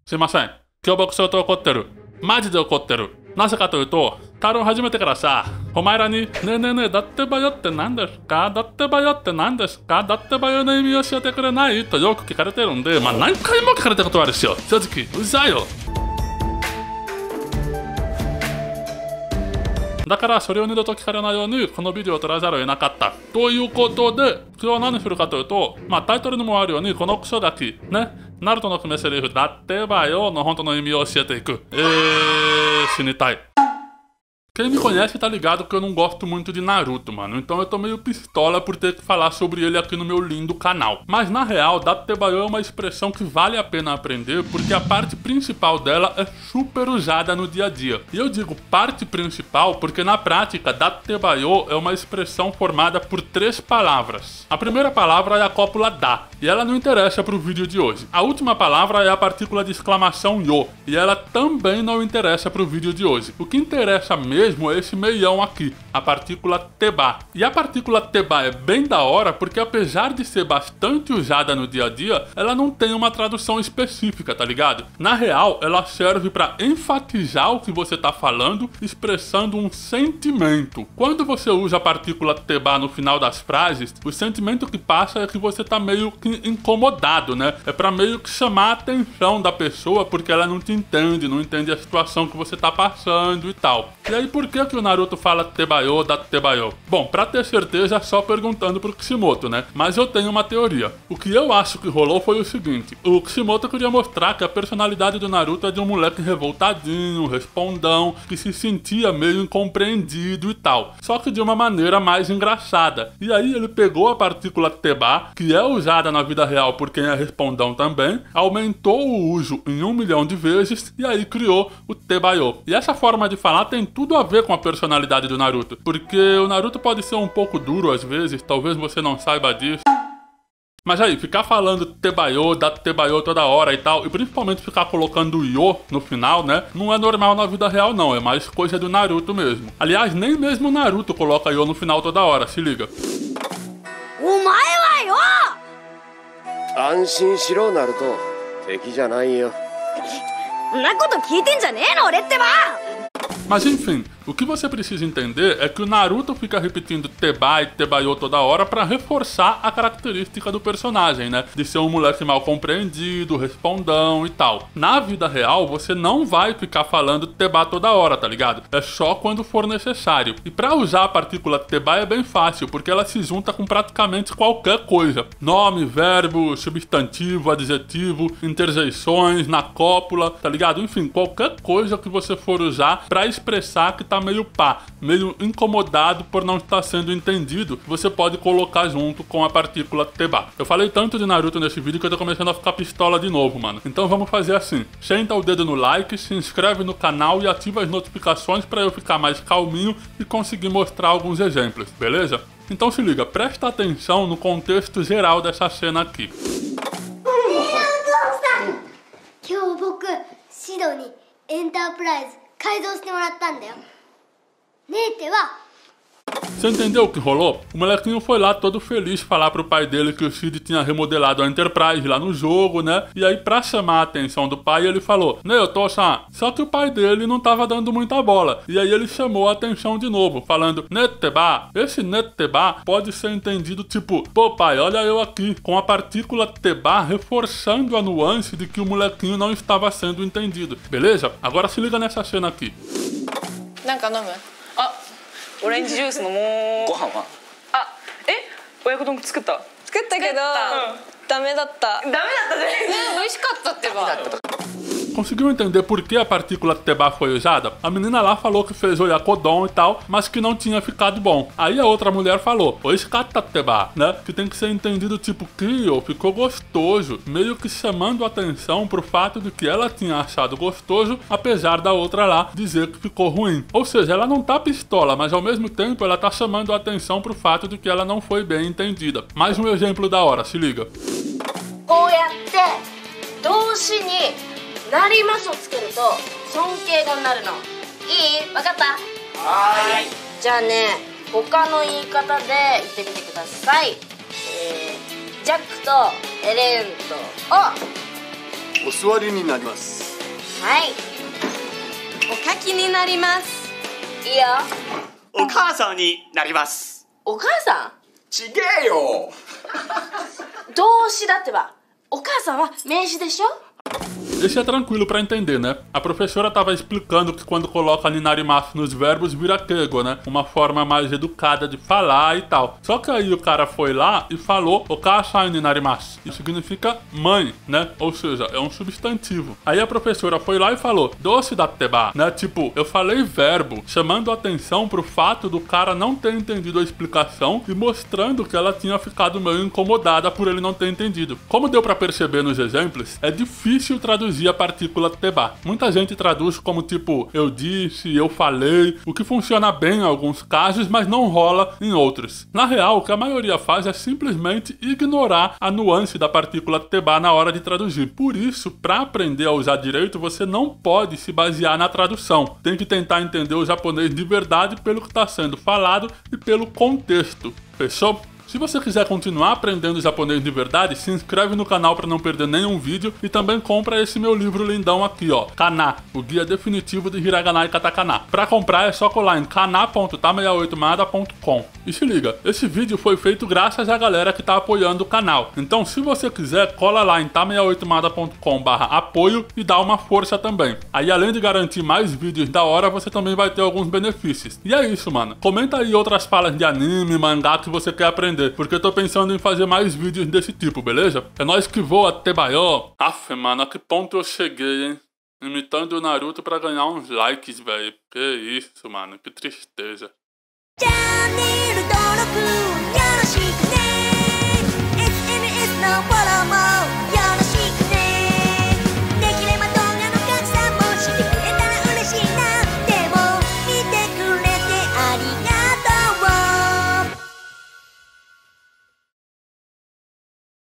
すいません。今日僕相当怒ってる。マジで怒ってる。なぜかというと、タロン始めてからさ、お前らに、ねえねえねえ、だってばよって何ですか？だってばよって何ですか？だってばよの意味を教えてくれないとよく聞かれてるんで、まあ何回も聞かれたことはあるっすよ。正直、うざいよ。だからそれを二度と聞かれないようにこのビデオを撮らざるを得なかったということで、今日は何するかというと、タイトルにもあるようにこのクソガキね、ナルトの決め台詞だってばよの本当の意味を教えていく。死にたい。Quem me conhece tá ligado que eu não gosto muito de Naruto, mano. Então eu tô meio pistola por ter que falar sobre ele aqui no meu lindo canal. Mas na real, Datebayo é uma expressão que vale a pena aprender porque a parte principal dela é super usada no dia a dia. E eu digo parte principal porque na prática, Datebayo é uma expressão formada por 3 palavras. A primeira palavra é a cópula da, e ela não interessa pro vídeo de hoje. A última palavra é a partícula de exclamação yo, e ela também não interessa pro vídeo de hoje. O que interessa mesmo é esse meião aqui, a partícula teba. E a partícula teba é bem da hora porque apesar de ser bastante usada no dia a dia, ela não tem uma tradução específica, tá ligado? Na real, ela serve para enfatizar o que você tá falando, expressando um sentimento. Quando você usa a partícula teba no final das frases, o sentimento que passa é que você tá meio que incomodado, né? É para meio que chamar a atenção da pessoa porque ela não te entende, não entende a situação que você tá passando e tal. E aí, por que o Naruto fala Tebayo, Datebayo? Bom, pra ter certeza é só perguntando pro Kishimoto, né? Mas eu tenho uma teoria. O que eu acho que rolou foi o seguinte: o Kishimoto queria mostrar que a personalidade do Naruto é de um moleque revoltadinho, respondão, que se sentia meio incompreendido e tal. Só que de uma maneira mais engraçada. E aí ele pegou a partícula Teba, que é usada na vida real por quem é respondão também, aumentou o uso em 1 milhão de vezes e aí criou o Tebayo. E essa forma de falar tem tudo a ver com a personalidade do Naruto, porque o Naruto pode ser um pouco duro às vezes, talvez você não saiba disso. Mas aí, ficar falando Tebayo, Datebayo toda hora e tal, e principalmente ficar colocando yo no final, né, não é normal na vida real não, é mais coisa do Naruto mesmo. Aliás, nem mesmo o Naruto coloca yo no final toda hora, se liga. Omae wa yo! Anshin shiro, Naruto. Teki janai yo. Nakoto kiiten janei no, ore tte ba! Mas enfim, o que você precisa entender é que o Naruto fica repetindo Teba e Tebayo toda hora pra reforçar a característica do personagem, né? De ser um moleque mal compreendido, respondão e tal. Na vida real, você não vai ficar falando Teba toda hora, tá ligado? É só quando for necessário. E pra usar a partícula Teba é bem fácil, porque ela se junta com praticamente qualquer coisa. Nome, verbo, substantivo, adjetivo, interjeições, na cópula, tá ligado? Enfim, qualquer coisa que você for usar pra expressar que tá meio pá, meio incomodado por não estar sendo entendido, você pode colocar junto com a partícula Teba. Eu falei tanto de Naruto nesse vídeo que eu tô começando a ficar pistola de novo, mano. Então vamos fazer assim: senta o dedo no like, se inscreve no canal e ativa as notificações pra eu ficar mais calminho e conseguir mostrar alguns exemplos, beleza? Então se liga, presta atenção no contexto geral dessa cena aqui. Você entendeu o que rolou? O molequinho foi lá todo feliz falar pro pai dele que o Cid tinha remodelado a Enterprise lá no jogo, né? E aí pra chamar a atenção do pai ele falou Neoto-san. Só que o pai dele não tava dando muita bola. E aí ele chamou a atenção de novo, falando Neteba. Esse Neteba pode ser entendido tipo, pô pai, olha eu aqui, com a partícula Teba reforçando a nuance de que o molequinho não estava sendo entendido. Beleza? Agora se liga nessa cena aqui. オレンジジュース飲もう。ご飯は？親子丼作った。作ったけど、ダメだった。ダメだったね。美味しかったってば。Conseguiu entender por que a partícula Teba foi usada? A menina lá falou que fez oyakodon e tal, mas que não tinha ficado bom. Aí a outra mulher falou, oishikatta Teba, né? Que tem que ser entendido tipo, Kyo, ficou gostoso. Meio que chamando a atenção pro fato de que ela tinha achado gostoso, apesar da outra lá dizer que ficou ruim. Ou seja, ela não tá pistola, mas ao mesmo tempo ela tá chamando a atenção pro fato de que ela não foi bem entendida. Mais um exemplo da hora, se liga. こうやって動詞になりますをつけると尊敬語になるの。いい？わかった？はい。じゃあね、他の言い方で言ってみてください。ジャックとエレンとをお座りになります。はい。お書きになります。いいよ。お母さんになります。お母さん？ちげえよ。動詞だってば。お母さんは名詞でしょ? Esse é tranquilo pra entender, né? A professora tava explicando que quando coloca ninarimasu nos verbos vira keigo, né? Uma forma mais educada de falar e tal. Só que aí o cara foi lá e falou okasai ninarimasu. Isso significa mãe, né? Ou seja, é um substantivo. Aí a professora foi lá e falou doce datteba, né? Tipo, eu falei verbo, chamando a atenção pro fato do cara não ter entendido a explicação e mostrando que ela tinha ficado meio incomodada por ele não ter entendido. Como deu pra perceber nos exemplos, é difícil traduzir a partícula teba. Muita gente traduz como tipo, eu disse, eu falei, o que funciona bem em alguns casos, mas não rola em outros. Na real, o que a maioria faz é simplesmente ignorar a nuance da partícula teba na hora de traduzir. Por isso, para aprender a usar direito, você não pode se basear na tradução. Tem que tentar entender o japonês de verdade pelo que está sendo falado e pelo contexto. Fechou? Se você quiser continuar aprendendo japonês de verdade, se inscreve no canal para não perder nenhum vídeo e também compra esse meu livro lindão aqui, ó, Kana, o guia definitivo de Hiragana e Katakana. Para comprar é só colar em kana.ta68mada.com. E se liga, esse vídeo foi feito graças à galera que tá apoiando o canal. Então, se você quiser, cola lá em ta68mada.com/apoio e dá uma força também. Aí, além de garantir mais vídeos da hora, você também vai ter alguns benefícios. E é isso, mano. Comenta aí outras falas de anime, mangá que você quer aprender, porque eu tô pensando em fazer mais vídeos desse tipo, beleza? É nóis que voa, Tebayo! Aff, mano, a que ponto eu cheguei, hein? Imitando o Naruto pra ganhar uns likes, velho. Que isso, mano, que tristeza. SNS 登録よろしくね。SNS の